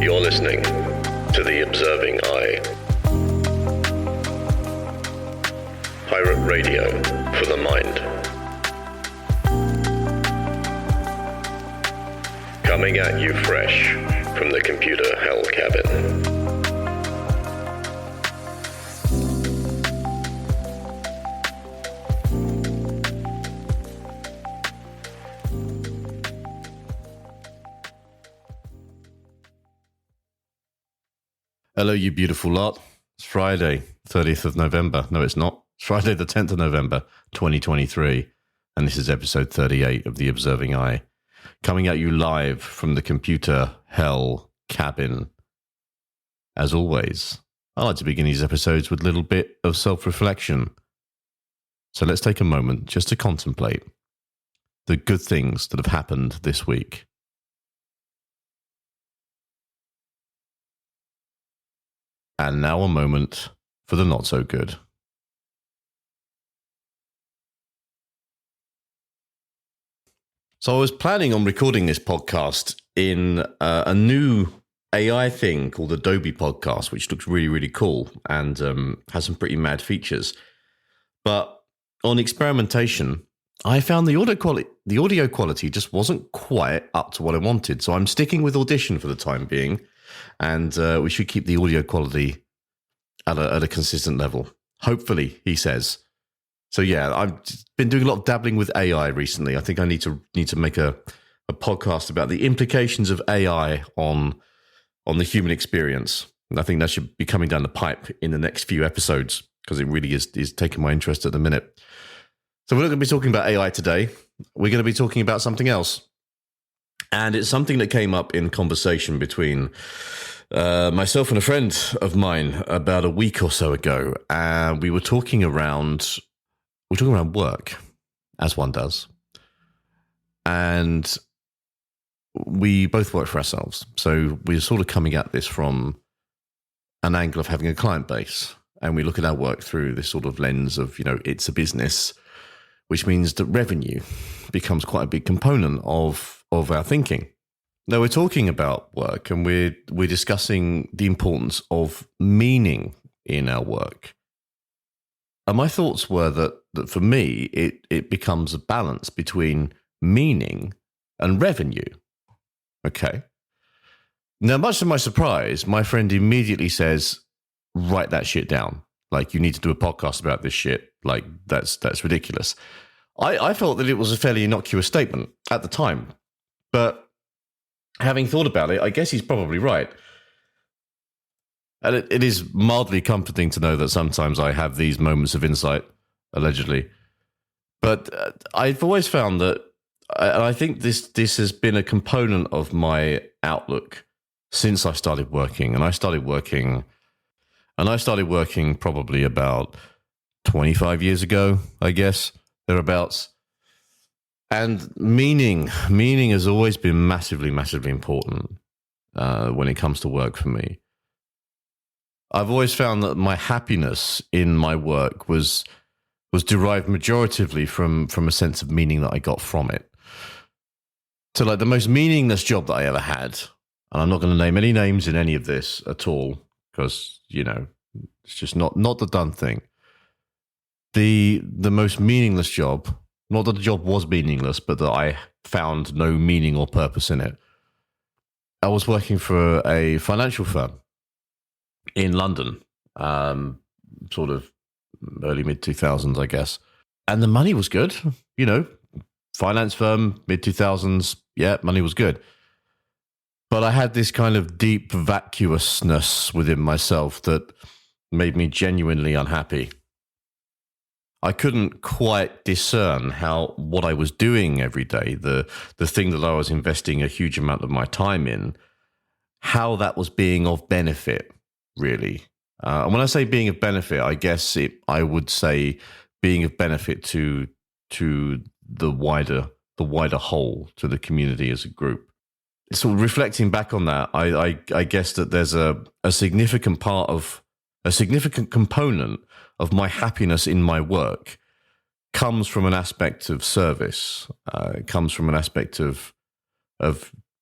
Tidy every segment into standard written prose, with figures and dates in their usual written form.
You're listening to The Observing Eye. Pirate Radio for the mind. Coming at you fresh from the computer hell cabin. Hello, you beautiful lot. It's Friday, 30th of November. No, it's not. It's Friday, the 10th of November, 2023. And this is episode 38 of The Observing Eye. Coming at you live from the computer hell cabin. As always, I like to begin these episodes with a little bit of self-reflection. So let's take a moment just to contemplate the good things that have happened this week. And now a moment for the not so good. So I was planning on recording this podcast in a new AI thing called Adobe Podcast, which looks really, really cool and has some pretty mad features. But on experimentation, I found the audio quality just wasn't quite up to what I wanted. So I'm sticking with Audition for the time being. And we should keep the audio quality at a consistent level. Hopefully, he says. So yeah, I've been doing a lot of dabbling with AI recently. I think I need to make a podcast about the implications of AI on the human experience. And I think that should be coming down the pipe in the next few episodes because it really is taking my interest at the minute. So we're not going to be talking about AI today. We're going to be talking about something else. And it's something that came up in conversation between myself and a friend of mine about a week or so ago. We were talking around work, as one does. And we both work for ourselves. So we're sort of coming at this from an angle of having a client base. And we look at our work through this sort of lens of, it's a business, which means that revenue becomes quite a big component of our thinking. Now we're talking about work and we're discussing the importance of meaning in our work. And my thoughts were that for me, it becomes a balance between meaning and revenue. Okay. Now, much to my surprise, my friend immediately says, write that shit down. Like, you need to do a podcast about this shit. Like, that's ridiculous. I felt that it was a fairly innocuous statement at the time. But having thought about it, I guess he's probably right. And it is mildly comforting to know that sometimes I have these moments of insight, allegedly. But I've always found that, and I think this has been a component of my outlook since I started working. And I started working probably about 25 years ago, I guess, thereabouts. And meaning has always been massively, massively important when it comes to work for me. I've always found that my happiness in my work was derived majoritively from a sense of meaning that I got from it. So like the most meaningless job that I ever had, and I'm not going to name any names in any of this at all, because, it's just not the done thing. The most meaningless job, not that the job was meaningless, but that I found no meaning or purpose in it. I was working for a financial firm in London, sort of early mid-2000s, I guess. And the money was good, finance firm, mid-2000s, yeah, money was good. But I had this kind of deep vacuousness within myself that made me genuinely unhappy. I couldn't quite discern what I was doing every day, the thing that I was investing a huge amount of my time in, how that was being of benefit, really. And when I say being of benefit, I guess I would say being of benefit to the wider whole, to the community as a group. So reflecting back on that, I guess that there's a significant component of my happiness in my work comes from an aspect of service. It comes from an aspect of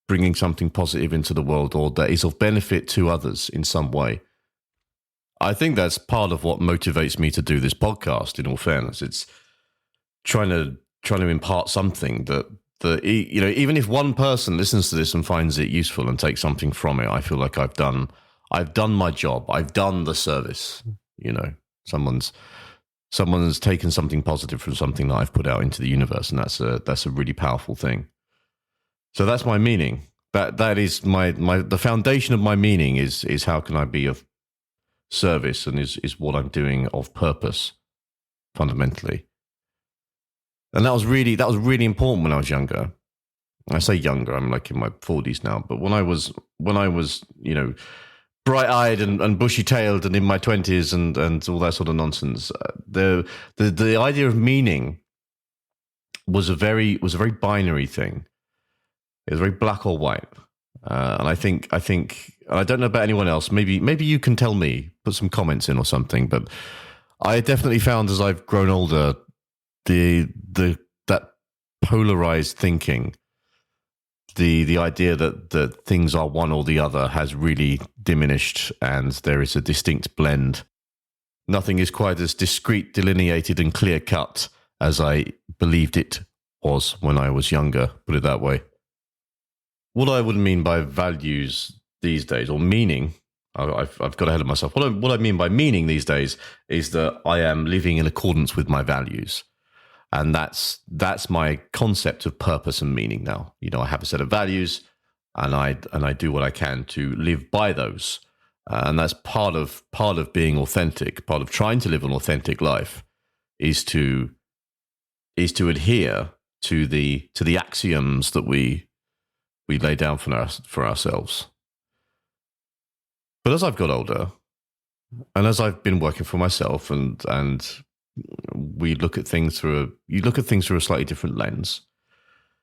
bringing something positive into the world or that is of benefit to others in some way. I think that's part of what motivates me to do this podcast, in all fairness. It's trying to impart something that even if one person listens to this and finds it useful and takes something from it, I feel like I've done my job. I've done the service. Someone's taken something positive from something that I've put out into the universe, and that's a really powerful thing. So that's my meaning. That is the foundation of my meaning is how can I be of service, and is what I'm doing of purpose, fundamentally. And that was really important when I was younger. I say younger, I'm like in my 40s now, but when I was bright-eyed and bushy-tailed and in my 20s and all that sort of nonsense, the idea of meaning was a very binary thing. It was very black or white. And I think I don't know about anyone else. Maybe you can tell me, put some comments in or something. But I definitely found as I've grown older, that polarized thinking, the idea that things are one or the other has really diminished, and there is a distinct blend. Nothing is quite as discrete, delineated, and clear cut as I believed it was when I was younger. Put it that way. What I would mean by values these days, or meaning, I've got ahead of myself. What I mean by meaning these days is that I am living in accordance with my values. And that's my concept of purpose and meaning now. I have a set of values, and I do what I can to live by those. And that's part of being authentic. Part of trying to live an authentic life is to adhere to the axioms that we lay down for ourselves. But as I've got older, and as I've been working for myself, and we look at things through a slightly different lens,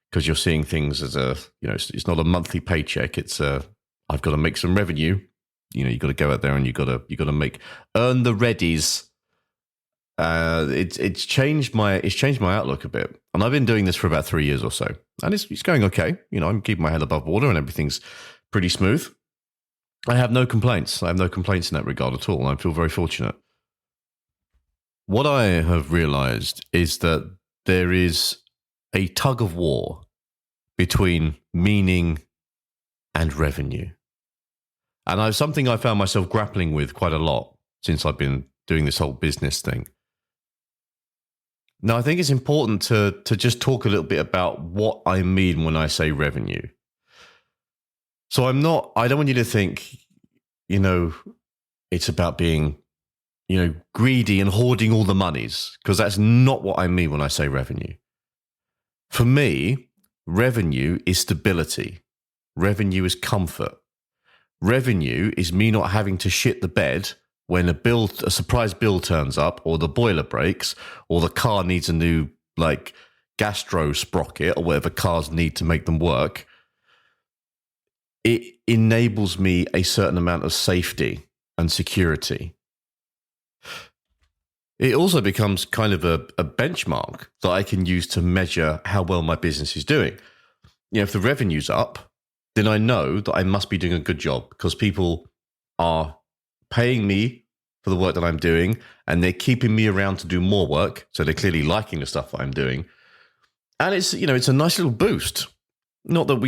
because you're seeing things as it's not a monthly paycheck. It's I've got to make some revenue. You've got to go out there and you got to earn the readies. It's changed my outlook a bit, and I've been doing this for about 3 years or so, and it's going okay. I'm keeping my head above water, and everything's pretty smooth. I have no complaints. I have no complaints in that regard at all, and I feel very fortunate. What I have realized is that there is a tug of war between meaning and revenue, and something I found myself grappling with quite a lot since I've been doing this whole business thing. Now, I think it's important to just talk a little bit about what I mean when I say revenue. So I don't want you to think, it's about being, greedy and hoarding all the monies, because that's not what I mean when I say revenue. For me, revenue is stability. Revenue is comfort. Revenue is me not having to shit the bed when a surprise bill turns up, or the boiler breaks, or the car needs a new gastro sprocket, or whatever cars need to make them work. It enables me a certain amount of safety and security. It also becomes kind of a benchmark that I can use to measure how well my business is doing. If the revenue's up, then I know that I must be doing a good job, because people are paying me for the work that I'm doing, and they're keeping me around to do more work. So they're clearly liking the stuff that I'm doing. And it's a nice little boost. Not that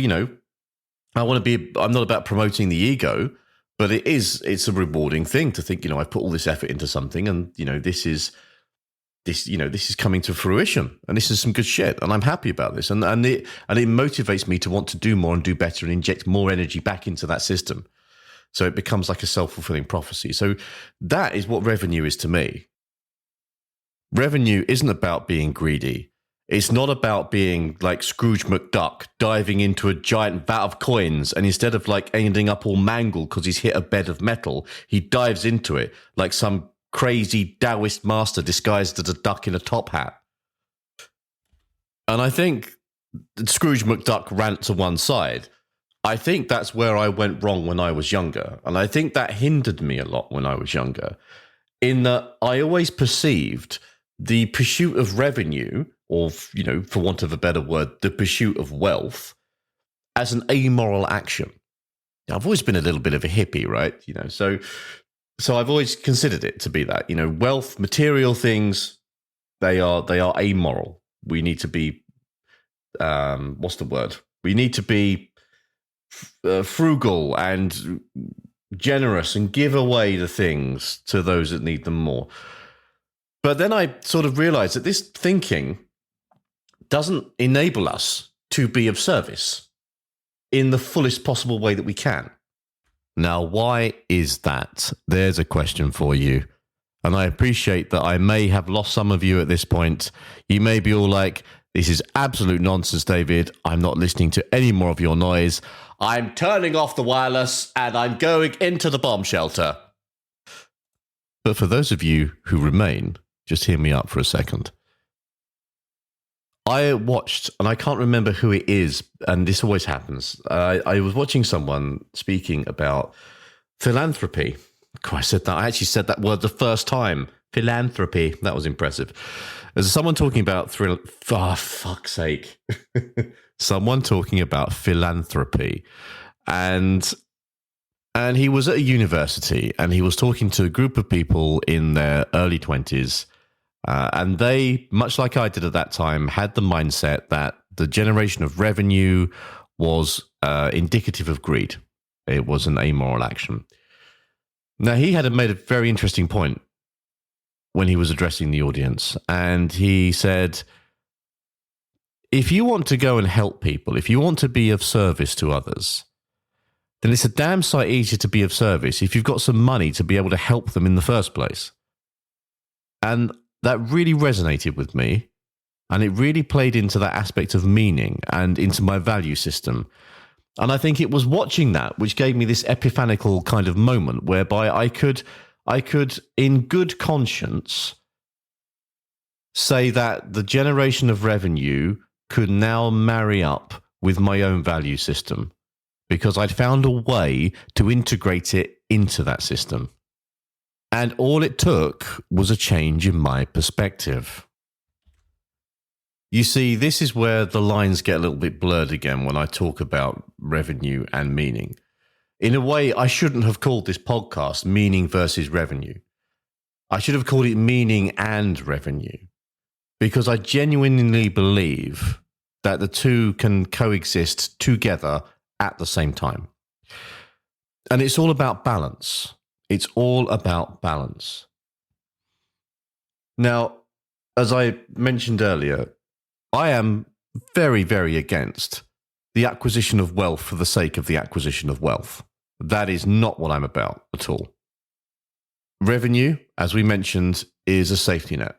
I'm not about promoting the ego, but it's a rewarding thing to think, I've put all this effort into something, and, this is coming to fruition, and this is some good shit, and I'm happy about this. And it motivates me to want to do more and do better and inject more energy back into that system. So it becomes like a self-fulfilling prophecy. So that is what revenue is to me. Revenue isn't about being greedy. It's not about being like Scrooge McDuck diving into a giant vat of coins, and instead of ending up all mangled because he's hit a bed of metal, he dives into it like some crazy Taoist master disguised as a duck in a top hat. And I think Scrooge McDuck rant to one side. I think that's where I went wrong when I was younger. And I think that hindered me a lot when I was younger, in that I always perceived the pursuit of revenue, or, for want of a better word, the pursuit of wealth, as an amoral action. I've always been a little bit of a hippie, right? So I've always considered it to be that. Wealth, material things, they are amoral. We need to be, what's the word? We need to be frugal and generous and give away the things to those that need them more. But then I sort of realized that this thinking doesn't enable us to be of service in the fullest possible way that we can. Now, why is that? There's a question for you. And I appreciate that I may have lost some of you at this point. You may be all like, this is absolute nonsense, David. I'm not listening to any more of your noise. I'm turning off the wireless and I'm going into the bomb shelter. But for those of you who remain, just hear me out for a second. I watched, and I can't remember who it is, and this always happens. I was watching someone speaking about philanthropy. I actually said that word the first time. Philanthropy. That was impressive. There's someone talking about fuck's sake. Someone talking about philanthropy. And he was at a university, and he was talking to a group of people in their early 20s. And they, much like I did at that time, had the mindset that the generation of revenue was indicative of greed. It was an amoral action. Now, he had made a very interesting point when he was addressing the audience. And he said, if you want to go and help people, if you want to be of service to others, then it's a damn sight easier to be of service if you've got some money to be able to help them in the first place. And that really resonated with me, and it really played into that aspect of meaning and into my value system. And I think it was watching that which gave me this epiphanical kind of moment whereby I could, in good conscience, say that the generation of revenue could now marry up with my own value system because I'd found a way to integrate it into that system. And all it took was a change in my perspective. You see, this is where the lines get a little bit blurred again when I talk about revenue and meaning. In a way, I shouldn't have called this podcast Meaning versus Revenue. I should have called it Meaning and Revenue, because I genuinely believe that the two can coexist together at the same time. And it's all about balance. It's all about balance. Now, as I mentioned earlier, I am very, very against the acquisition of wealth for the sake of the acquisition of wealth. That is not what I'm about at all. Revenue, as we mentioned, is a safety net.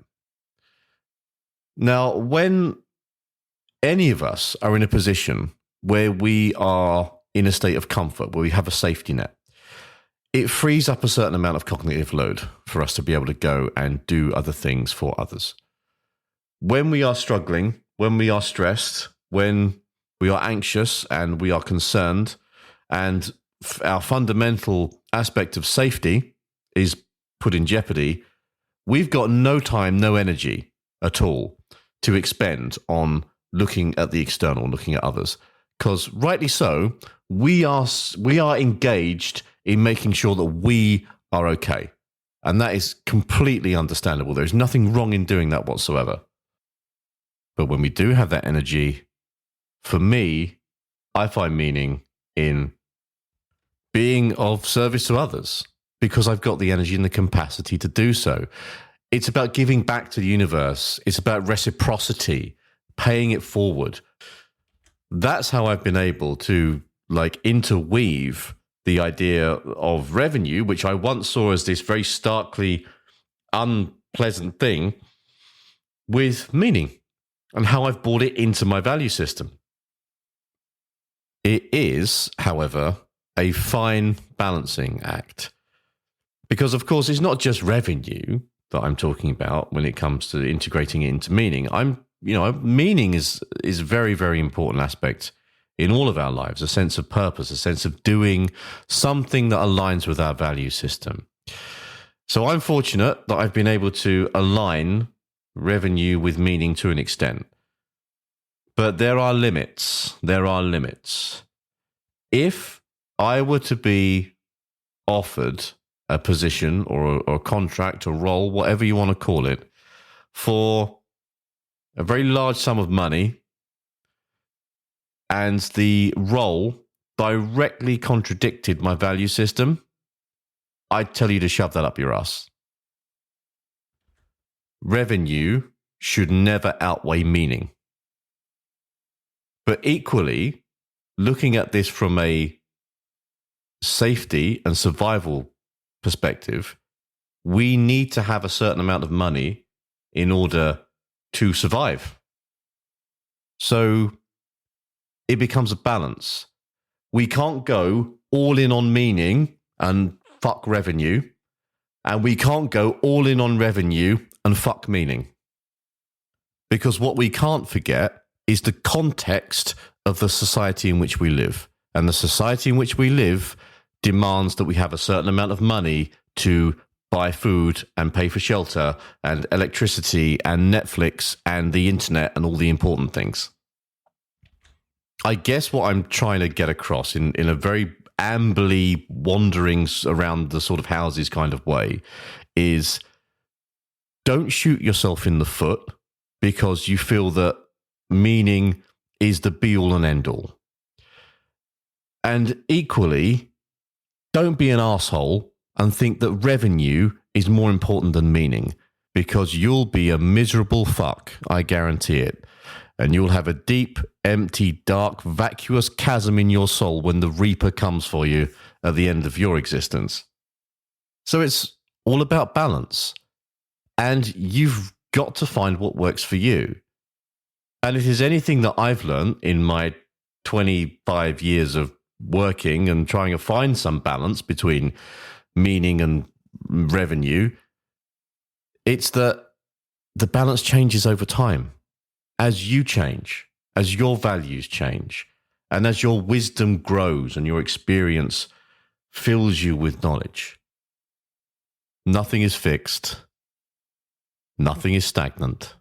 Now, when any of us are in a position where we are in a state of comfort, where we have a safety net, it frees up a certain amount of cognitive load for us to be able to go and do other things for others. When we are struggling, when we are stressed, when we are anxious and we are concerned, and our fundamental aspect of safety is put in jeopardy, we've got no time, no energy at all to expend on looking at the external, looking at others. Because rightly so, we are engaged in making sure that we are okay. And that is completely understandable. There's nothing wrong in doing that whatsoever. But when we do have that energy, for me, I find meaning in being of service to others because I've got the energy and the capacity to do so. It's about giving back to the universe. It's about reciprocity, paying it forward. That's how I've been able to interweave the idea of revenue, which I once saw as this very starkly unpleasant thing, with meaning and how I've brought it into my value system. It is, however, a fine balancing act because, of course, it's not just revenue that I'm talking about when it comes to integrating it into meaning. Meaning is a very, very important aspect in all of our lives, a sense of purpose, a sense of doing something that aligns with our value system. So I'm fortunate that I've been able to align revenue with meaning to an extent. But there are limits. There are limits. If I were to be offered a position or a contract, a role, whatever you want to call it, for a very large sum of money, and the role directly contradicted my value system, I'd tell you to shove that up your ass. Revenue should never outweigh meaning. But equally, looking at this from a safety and survival perspective, we need to have a certain amount of money in order to survive. So it becomes a balance. We can't go all in on meaning and fuck revenue, and we can't go all in on revenue and fuck meaning. Because what we can't forget is the context of the society in which we live. And the society in which we live demands that we have a certain amount of money to buy food and pay for shelter and electricity and Netflix and the internet and all the important things. I guess what I'm trying to get across in a very ambly wanderings around the sort of houses kind of way is don't shoot yourself in the foot because you feel that meaning is the be-all and end-all. And equally, don't be an asshole and think that revenue is more important than meaning, because you'll be a miserable fuck, I guarantee it. And you'll have a deep, empty, dark, vacuous chasm in your soul when the Reaper comes for you at the end of your existence. So it's all about balance. And you've got to find what works for you. And it is anything that I've learned in my 25 years of working and trying to find some balance between meaning and revenue. It's that the balance changes over time as you change, as your values change, and as your wisdom grows and your experience fills you with knowledge. Nothing is fixed. Nothing is stagnant.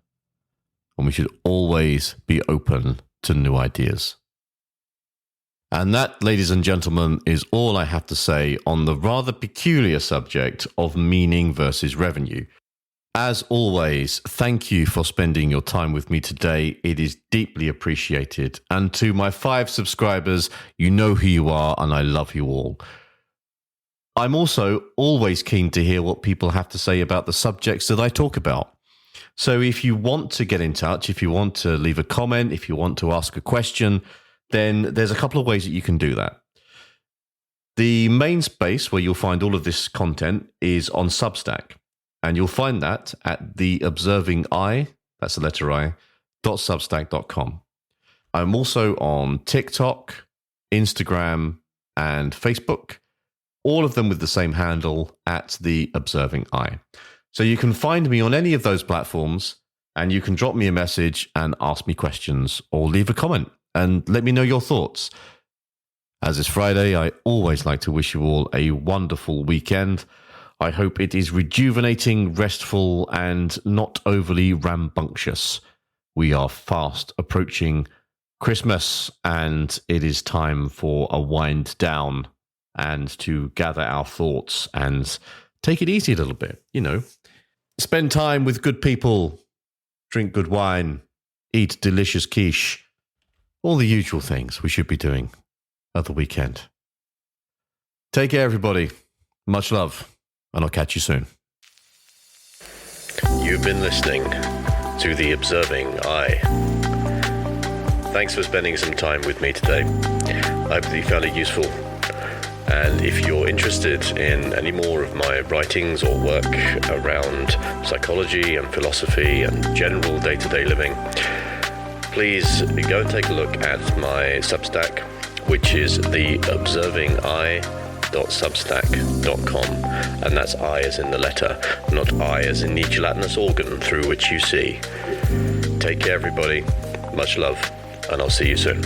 And we should always be open to new ideas. And that, ladies and gentlemen, is all I have to say on the rather peculiar subject of meaning versus revenue. As always, thank you for spending your time with me today. It is deeply appreciated. And to my 5 subscribers, you know who you are, and I love you all. I'm also always keen to hear what people have to say about the subjects that I talk about. So if you want to get in touch, if you want to leave a comment, if you want to ask a question, then there's a couple of ways that you can do that. The main space where you'll find all of this content is on Substack. And you'll find that at the Observing Eye, that's the letter I, .substack.com. I'm also on TikTok, Instagram, and Facebook, all of them with the same handle at the Observing Eye. So you can find me on any of those platforms, and you can drop me a message and ask me questions or leave a comment and let me know your thoughts. As it's Friday, I always like to wish you all a wonderful weekend. I hope it is rejuvenating, restful, and not overly rambunctious. We are fast approaching Christmas, and it is time for a wind down and to gather our thoughts and take it easy a little bit, you know. Spend time with good people, drink good wine, eat delicious quiche, all the usual things we should be doing at the weekend. Take care, everybody. Much love, and I'll catch you soon. You've been listening to The Observing Eye. Thanks for spending some time with me today. I hope that you found it useful. And if you're interested in any more of my writings or work around psychology and philosophy and general day-to-day living, please go and take a look at my Substack, which is theobservingeye.substack.com, and that's I as in the letter, not I as in the gelatinous organ through which you see. Take care, everybody. Much love, and I'll see you soon.